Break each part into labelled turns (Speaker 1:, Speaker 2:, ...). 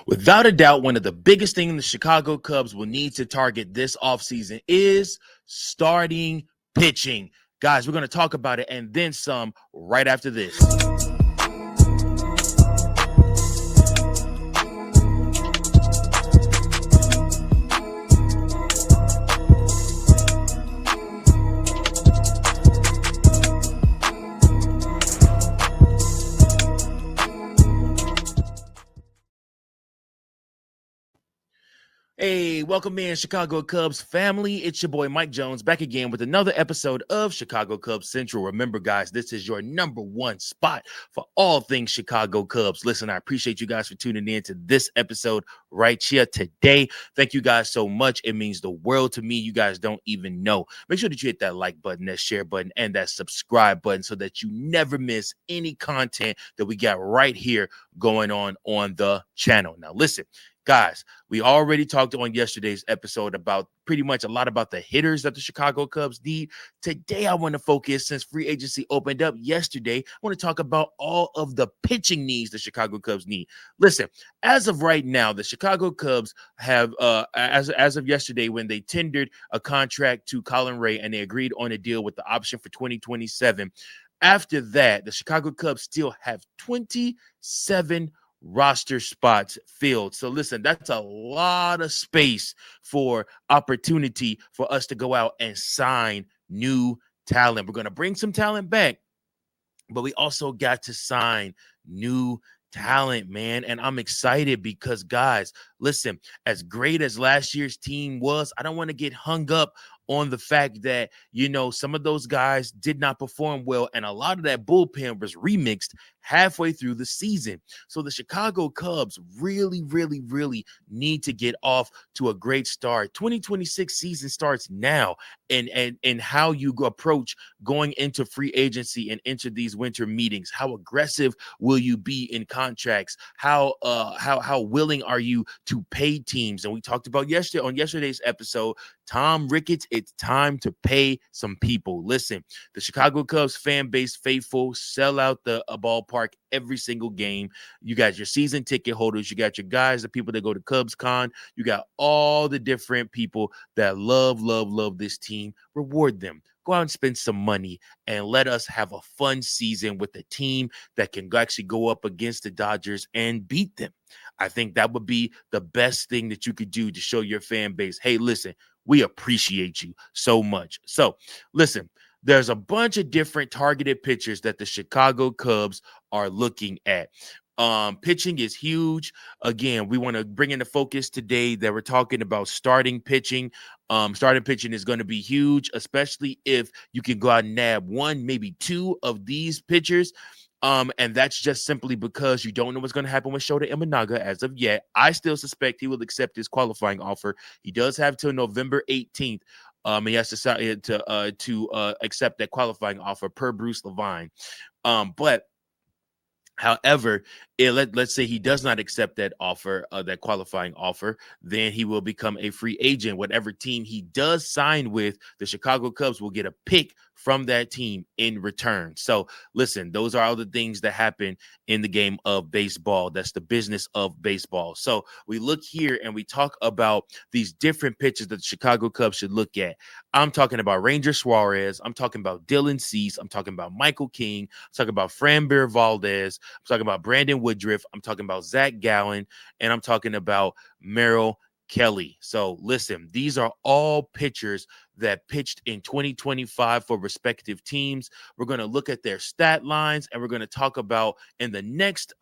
Speaker 1: Without a doubt, one of the biggest things the Chicago Cubs will need to target this offseason is starting pitching. Guys, we're going to talk about it and then some right after this. Hey, welcome in, Chicago Cubs family. It's your boy Mike Jones back again with another episode of Chicago Cubs Central. Remember, guys, this is your number one spot for all things Chicago Cubs. Listen, I appreciate you guys for tuning in to this episode right here today. Thank you guys so much. It means the world to me. You guys don't even know. Make sure that you hit that like button, that share button, and that subscribe button so that you never miss any content that we got right here going on the channel. Now, listen. Guys, we already talked on yesterday's episode about pretty much a lot about the hitters that the Chicago Cubs need. Today, I want to focus, since free agency opened up yesterday, I want to talk about all of the pitching needs the Chicago Cubs need. Listen, as of right now, the Chicago Cubs have, as of yesterday, when they tendered a contract to Colin Ray and they agreed on a deal with the option for 2027, after that, the Chicago Cubs still have 27 roster spots filled. So listen, that's a lot of space for opportunity for us to go out and sign new talent. We're going to bring some talent back, but we also got to sign new talent, man. And I'm excited because, guys, listen, as great as last year's team was, I don't want to get hung up on the fact that, you know, some of those guys did not perform well, and a lot of that bullpen was remixed halfway through the season. So the Chicago Cubs really need to get off to a great start. 2026 season starts now, and how you approach going into free agency and into these winter meetings. How aggressive will you be in contracts? How willing are you to pay teams? And we talked about yesterday's episode, Tom Ricketts, it's time to pay some people. Listen, the Chicago Cubs fan base faithful sell out the ballpark every single game. You got your season ticket holders. You got your guys, the people that go to Cubs Con. You got all the different people that love this team. Reward them. Go out and spend some money and let us have a fun season with a team that can actually go up against the Dodgers and beat them. I think that would be the best thing that you could do to show your fan base, hey, listen, we appreciate you so much. So, listen, there's a bunch of different targeted pitchers that the Chicago Cubs are looking at. Pitching is huge. Again, we want to bring in the focus today that we're talking about starting pitching. Starting pitching is going to be huge, especially if you can go out and nab one, maybe two of these pitchers. And that's just simply because you don't know what's going to happen with Shota Imanaga as of yet. I still suspect he will accept his qualifying offer. He does have till November 18th. He has to accept that qualifying offer per Bruce Levine. But however, let's say he does not accept that offer, that qualifying offer, then he will become a free agent. Whatever team he does sign with, the Chicago Cubs will get a pick from that team in return. So listen, those are all the things that happen in the game of baseball. That's the business of baseball. So we look here and we talk about these different pitchers that the Chicago Cubs should look at. I'm talking about Ranger Suárez. I'm talking about Dylan Cease. I'm talking about Michael King. I'm talking about Framber Valdez. I'm talking about Brandon Woodruff. I'm talking about Zac Gallen. And I'm talking about Merrill Kelly. So listen, these are all pitchers that pitched in 2025 for respective teams. We're going to look at their stat lines, and we're going to talk about in the next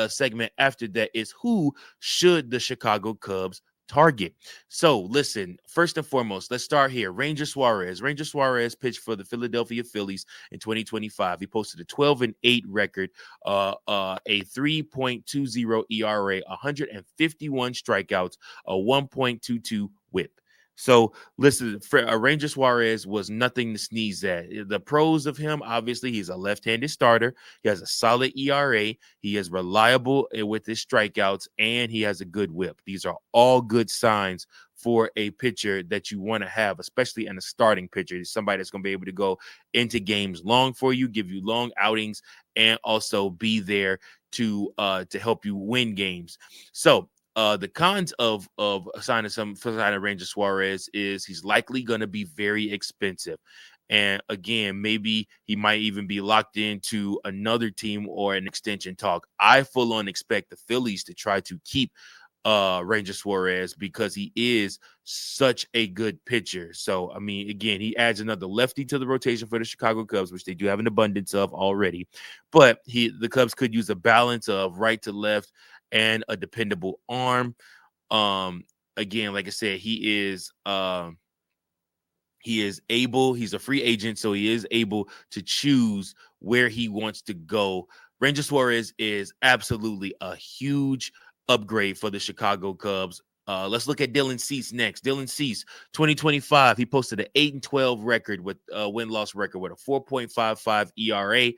Speaker 1: segment after that is who should the Chicago Cubs target. So listen, first and foremost, let's start here. Ranger Suárez. Ranger Suárez pitched for the Philadelphia Phillies in 2025. He posted a 12-8 record, a 3.20 ERA, 151 strikeouts, a 1.22 whip. So listen, Ranger Suárez was nothing to sneeze at. The pros of him, obviously, he's a left-handed starter. He has a solid ERA. He is reliable with his strikeouts, and he has a good whip. These are all good signs for a pitcher that you want to have, especially in a starting pitcher. Somebody that's going to be able to go into games long for you, give you long outings, and also be there to help you win games. So the cons of signing Ranger Suárez is he's likely going to be very expensive. And again, maybe he might even be locked into another team or an extension talk. I full on expect the Phillies to try to keep Ranger Suárez because he is such a good pitcher. So, I mean, again, he adds another lefty to the rotation for the Chicago Cubs, which they do have an abundance of already. But the Cubs could use a balance of right to left and a dependable arm. Again, like I said, he's a free agent, so he is able to choose where he wants to go. Ranger Suárez is absolutely a huge upgrade for the Chicago Cubs. Let's look at Dylan Cease next. Dylan Cease, 2025, he posted an 8-12 record with a win-loss record with a 4.55 ERA,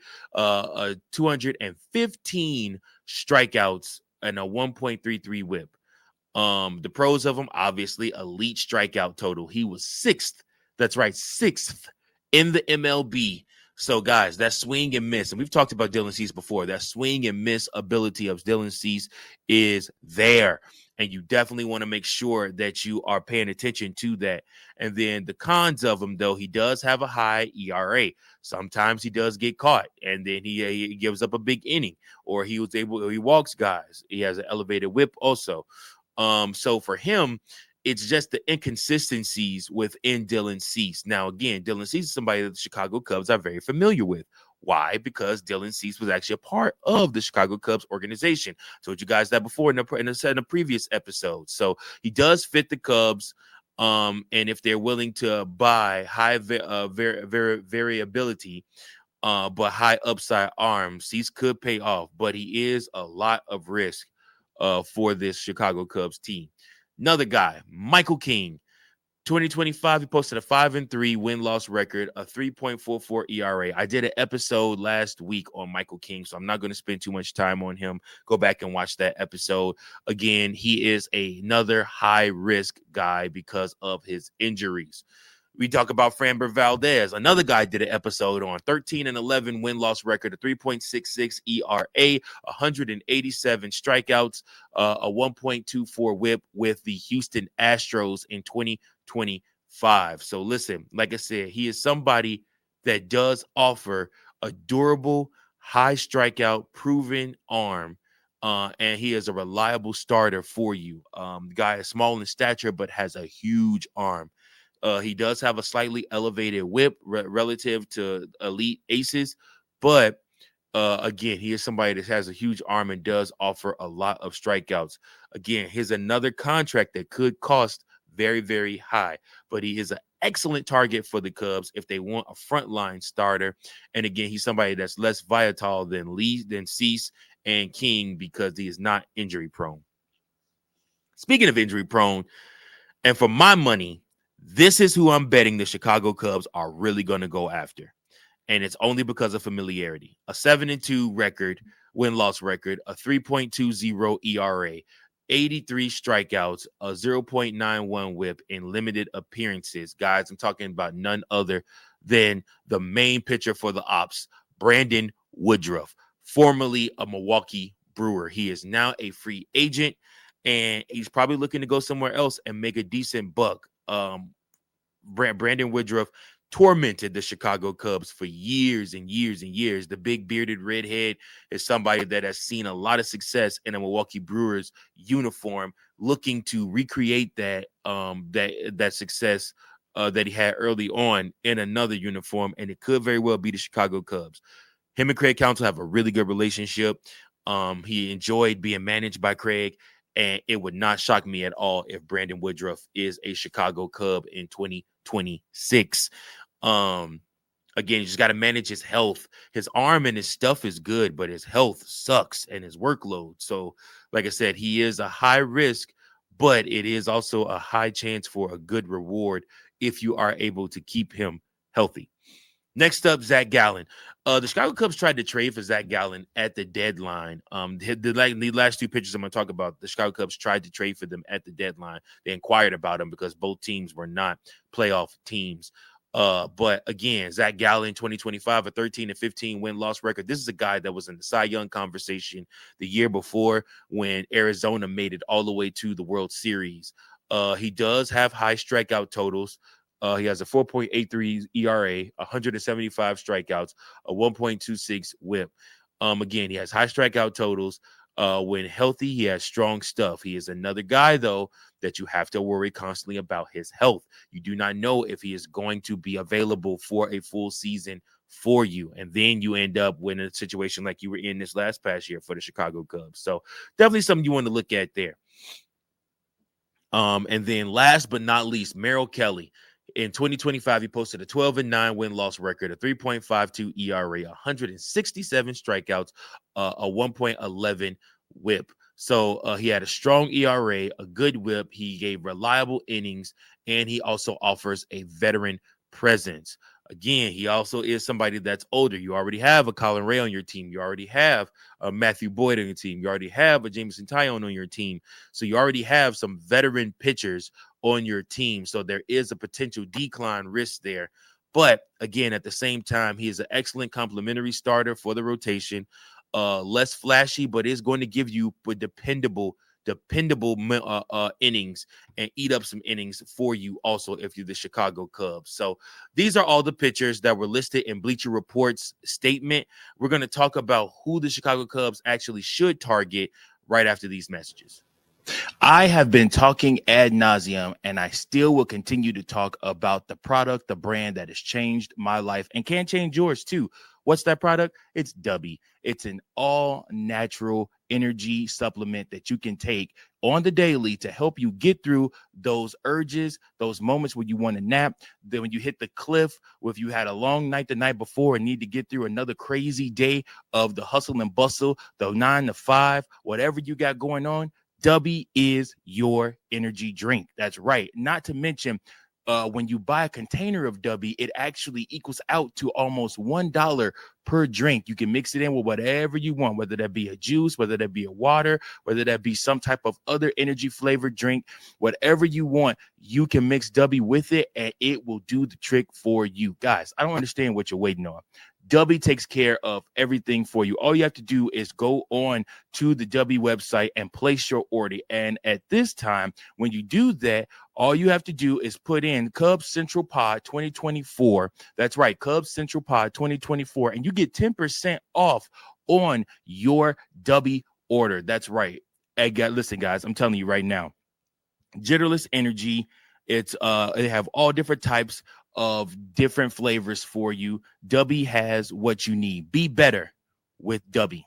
Speaker 1: 215 strikeouts, and a 1.33 WHIP. The pros of him, obviously, elite strikeout total. He was sixth. That's right, sixth in the MLB. So, guys, that swing and miss, and we've talked about Dylan Cease before, that swing and miss ability of Dylan Cease is there. And you definitely want to make sure that you are paying attention to that. And then the cons of him, though, he does have a high ERA. Sometimes he does get caught, and then he gives up a big inning, or he walks guys. He has an elevated whip also. So for him, it's just the inconsistencies within Dylan Cease. Now, again, Dylan Cease is somebody that the Chicago Cubs are very familiar with. Why? Because Dylan Cease was actually a part of the Chicago Cubs organization. I told you guys that before in a previous episode. So he does fit the Cubs. And if they're willing to buy high variability, but high upside arms, Cease could pay off. But he is a lot of risk for this Chicago Cubs team. Another guy, Michael King, 2025, he posted a 5-3 win-loss record, a 3.44 ERA. I did an episode last week on Michael King, so I'm not going to spend too much time on him. Go back and watch that episode. Again, he is another high-risk guy because of his injuries. We talk about Framber Valdez. Another guy did an episode on 13-11 win-loss record, a 3.66 ERA, 187 strikeouts, a 1.24 WHIP with the Houston Astros in 2025. So listen, like I said, he is somebody that does offer a durable, high strikeout, proven arm. And he is a reliable starter for you. The guy is small in stature, but has a huge arm. He does have a slightly elevated whip relative to elite aces, but again, he is somebody that has a huge arm and does offer a lot of strikeouts. Again, here's another contract that could cost very, very high, but he is an excellent target for the Cubs if they want a frontline starter. And again, he's somebody that's less volatile than Cease and King because he is not injury prone. Speaking of injury prone, and for my money, this is who I'm betting the Chicago Cubs are really going to go after. And it's only because of familiarity. A 7-2 record, win-loss record, a 3.20 ERA, 83 strikeouts, a 0.91 whip in limited appearances. Guys, I'm talking about none other than the main pitcher for the Ops, Brandon Woodruff, formerly a Milwaukee Brewer. He is now a free agent, and he's probably looking to go somewhere else and make a decent buck. Brandon Woodruff tormented the Chicago Cubs for years and years and years. The big bearded redhead is somebody that has seen a lot of success in a Milwaukee Brewers uniform, looking to recreate that success that he had early on in another uniform, and it could very well be the Chicago Cubs. Him and Craig Counsell have a really good relationship. He enjoyed being managed by Craig. And it would not shock me at all if Brandon Woodruff is a Chicago Cub in 2026. Again, you just got to manage his health. His arm and his stuff is good, but his health sucks and his workload. So, like I said, he is a high risk, but it is also a high chance for a good reward if you are able to keep him healthy. Next up, Zac Gallen. The Chicago Cubs tried to trade for Zac Gallen at the deadline. The last two pitchers I'm going to talk about, the Chicago Cubs tried to trade for them at the deadline. They inquired about them because both teams were not playoff teams. But again, Zac Gallen, 2025, a 13-15 win-loss record. This is a guy that was in the Cy Young conversation the year before when Arizona made it all the way to the World Series. He does have high strikeout totals. He has a 4.83 ERA, 175 strikeouts, a 1.26 WHIP. Again, he has high strikeout totals. When healthy, he has strong stuff. He is another guy, though, that you have to worry constantly about his health. You do not know if he is going to be available for a full season for you. And then you end up in a situation like you were in this past year for the Chicago Cubs. So definitely something you want to look at there. And then last but not least, Merrill Kelly. In 2025, he posted a 12-9 win-loss record, a 3.52 ERA, 167 strikeouts, a 1.11 WHIP. So he had a strong ERA, a good WHIP. He gave reliable innings, and he also offers a veteran presence. Again, he also is somebody that's older. You already have a Colin Ray on your team. You already have a Matthew Boyd on your team. You already have a Jameson Taillon on your team. So you already have some veteran pitchers on your team. So there is a potential decline risk there. But again, at the same time, he is an excellent complementary starter for the rotation. Less flashy, but is going to give you dependable innings and eat up some innings for you also if you're the Chicago Cubs. So these are all the pitchers that were listed in Bleacher Report's statement. We're going to talk about who the Chicago Cubs actually should target right after these messages. I have been talking ad nauseum, and I still will continue to talk about the product, the brand that has changed my life and can change yours too. What's that product? It's Dubby. It's an all-natural energy supplement that you can take on the daily to help you get through those urges, those moments when you want to nap, then when you hit the cliff, or if you had a long night the night before and need to get through another crazy day of the hustle and bustle, the 9 to 5, whatever you got going on. Dubby is your energy drink. That's right. Not to mention, when you buy a container of Dubby, it actually equals out to almost $1 per drink. You can mix it in with whatever you want, whether that be a juice, whether that be a water, whether that be some type of other energy flavored drink, whatever you want, you can mix Dubby with it and it will do the trick for you. Guys, I don't understand what you're waiting on. Dubby takes care of everything for you. All you have to do is go on to the Dubby website and place your order. And at this time, when you do that, all you have to do is put in Cubs Central Pod 2024. That's right, Cubs Central Pod 2024, and you get 10% off on your Dubby order. That's right. Listen, guys, I'm telling you right now, Jitterless Energy. It's they have all different types of different flavors for you. Dubby has what you need. Be better with Dubby.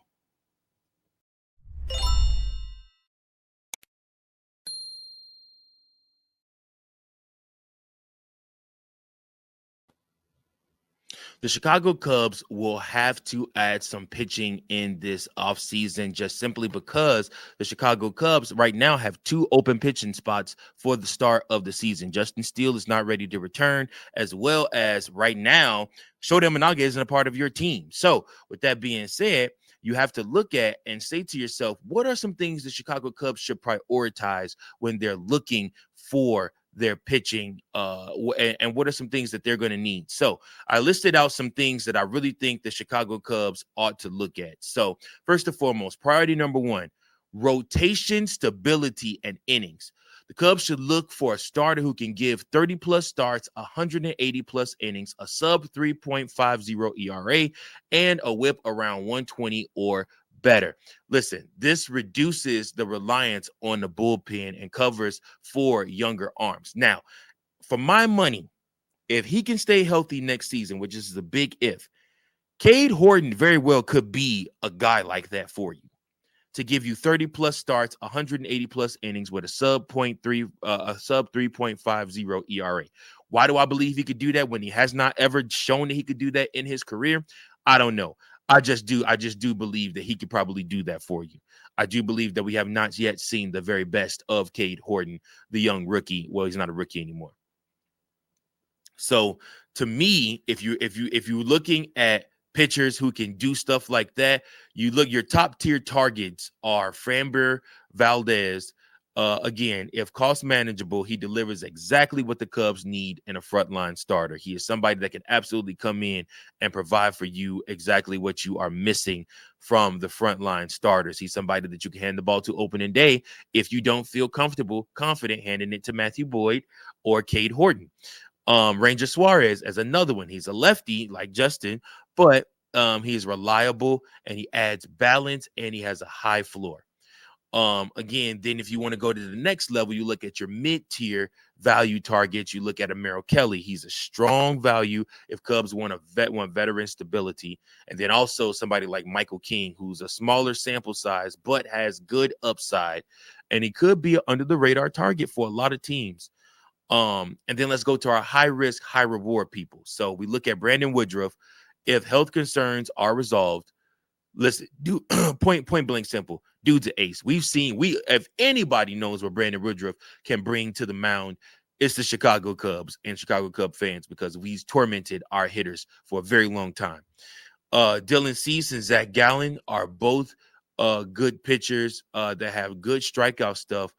Speaker 1: The Chicago Cubs will have to add some pitching in this offseason just simply because the Chicago Cubs right now have 2 open pitching spots for the start of the season. Justin Steele is not ready to return, as well as right now, Shota Imanaga isn't a part of your team. So with that being said, you have to look at and say to yourself, what are some things the Chicago Cubs should prioritize when they're looking for their pitching, and what are some things that they're going to need? So I listed out some things that I really think the Chicago Cubs ought to look at. So first and foremost, priority number 1, rotation stability and innings. The Cubs should look for a starter who can give 30-plus starts, 180-plus innings, a sub 3.50 ERA, and a WHIP around 120 or better. Listen, this reduces the reliance on the bullpen and covers for younger arms. Now, for my money, if he can stay healthy next season, which is a big if, Cade Horton very well could be a guy like that for you to give you 30-plus starts, 180-plus innings with a sub 3.50 ERA. Why do I believe he could do that when he has not ever shown that he could do that in his career? I don't know. I just do believe that he could probably do that for you. I do believe that we have not yet seen the very best of Cade Horton, the young rookie. Well, he's not a rookie anymore. So to me, if you're looking at pitchers who can do stuff like that, your top tier targets are Framber Valdez, Again, if cost manageable, he delivers exactly what the Cubs need in a frontline starter. He is somebody that can absolutely come in and provide for you exactly what you are missing from the frontline starters. He's somebody that you can hand the ball to opening day if you don't feel confident handing it to Matthew Boyd or Cade Horton. Ranger Suárez as another one. He's a lefty like Justin, but he's reliable and he adds balance and he has a high floor. Again, then if you want to go to the next level, you look at your mid-tier value targets. You look at a Merrill Kelly. He's a strong value if Cubs want veteran stability. And then also somebody like Michael King, who's a smaller sample size, but has good upside. And he could be an under the radar target for a lot of teams. And then let's go to our high risk, high reward people. So we look at Brandon Woodruff. If health concerns are resolved, listen, dude, point blank simple. Dude's an ace. If anybody knows what Brandon Woodruff can bring to the mound, it's the Chicago Cubs and Chicago Cub fans because he's tormented our hitters for a very long time. Dylan Cease and Zac Gallen are both good pitchers that have good strikeout stuff.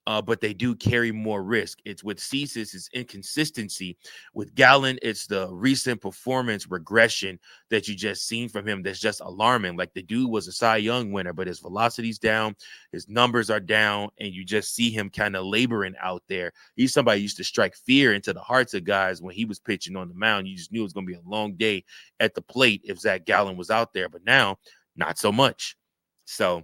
Speaker 1: But they do carry more risk. It's with Cease, it's inconsistency. With Gallen, it's the recent performance regression that you just seen from him that's just alarming. Like the dude was a Cy Young winner, but his velocity's down, his numbers are down, and you just see him kind of laboring out there. He's somebody who used to strike fear into the hearts of guys when he was pitching on the mound. You just knew it was going to be a long day at the plate if Zac Gallen was out there, but now not so much. So,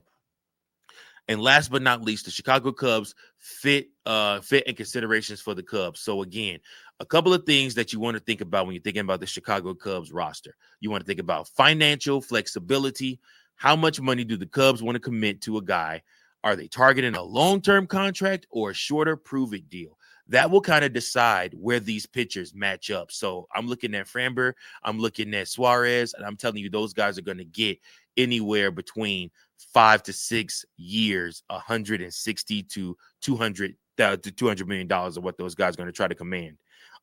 Speaker 1: and last but not least, the Chicago Cubs fit and considerations for the Cubs. So again, a couple of things that you want to think about when you're thinking about the Chicago Cubs roster. You want to think about financial flexibility. How much money do the Cubs want to commit to a guy? Are they targeting a long-term contract or a shorter prove-it deal? That will kind of decide where these pitchers match up. So I'm looking at Framber, I'm looking at Suárez, and I'm telling you those guys are going to get anywhere between 5 to 6 years, 160 to 200 to $200 million of what those guys are going to try to command.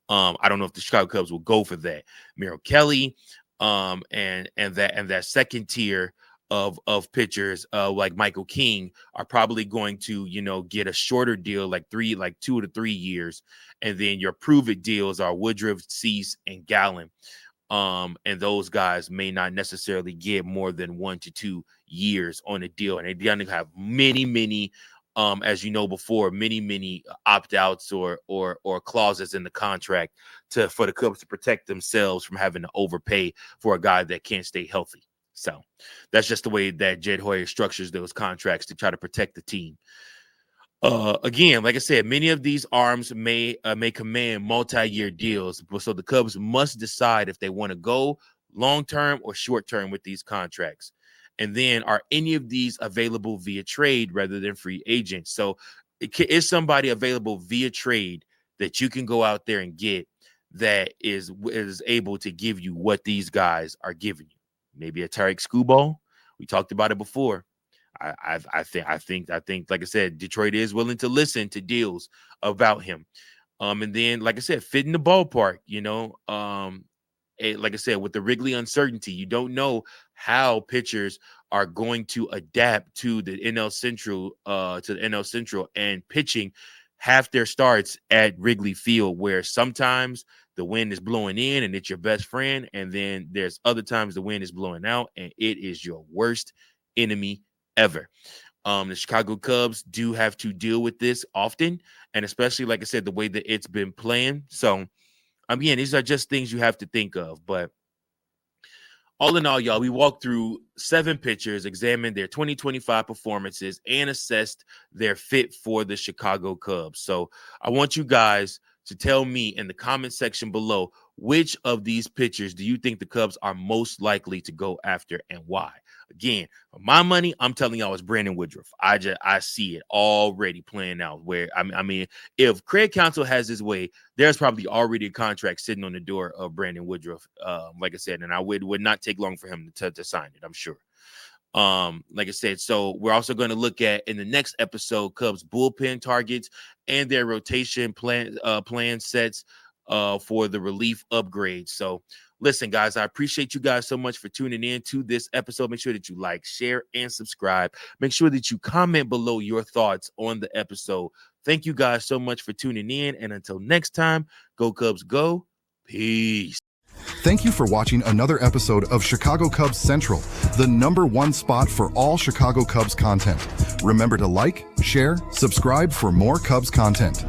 Speaker 1: I don't know if the Chicago Cubs will go for that. Merrill Kelly, and that second tier of pitchers like Michael King are probably going to, get a shorter deal, like 2 to 3 years. And then your prove it deals are Woodruff, Cease, and Gallen. And those guys may not necessarily get more than 1 to 2 years on a deal. And they're going to have many, as you know before, many opt-outs or clauses in the contract for the Cubs to protect themselves from having to overpay for a guy that can't stay healthy. So that's just the way that Jed Hoyer structures those contracts to try to protect the team. Again, like I said, many of these arms may command multi-year deals, so the Cubs must decide if they want to go long-term or short-term with these contracts. And then, are any of these available via trade rather than free agents? So, is somebody available via trade that you can go out there and get that is able to give you what these guys are giving you? Maybe a Tarek Skubal. We talked about it before. I think, like I said, Detroit is willing to listen to deals about him. And then, like I said, fit in the ballpark, like I said, with the Wrigley uncertainty, you don't know how pitchers are going to adapt to the NL Central, and pitching half their starts at Wrigley Field, where sometimes the wind is blowing in and it's your best friend, and then there's other times the wind is blowing out and it is your worst enemy ever. The Chicago Cubs do have to deal with this often, and especially, like I said, the way that it's been playing. So, again, these are just things you have to think of. But all in all, y'all, we walked through 7 pitchers, examined their 2025 performances, and assessed their fit for the Chicago Cubs. So I want you guys to tell me in the comment section below, which of these pitchers do you think the Cubs are most likely to go after and why? Again, for my money, I'm telling y'all it's Brandon Woodruff. I see it already playing out. Where I mean, if Craig Counsell has his way, there's probably already a contract sitting on the door of Brandon Woodruff. Like I said, and I would not take long for him to sign it, I'm sure. Like I said, so we're also going to look at in the next episode Cubs bullpen targets and their rotation plan sets for the relief upgrades. So Listen, guys, I appreciate you guys so much for tuning in to this episode. Make sure that you like, share, and subscribe. Make sure that you comment below your thoughts on the episode. Thank you guys so much for tuning in. And until next time, go Cubs, go. Peace.
Speaker 2: Thank you for watching another episode of Chicago Cubs Central, the #1 spot for all Chicago Cubs content. Remember to like, share, subscribe for more Cubs content.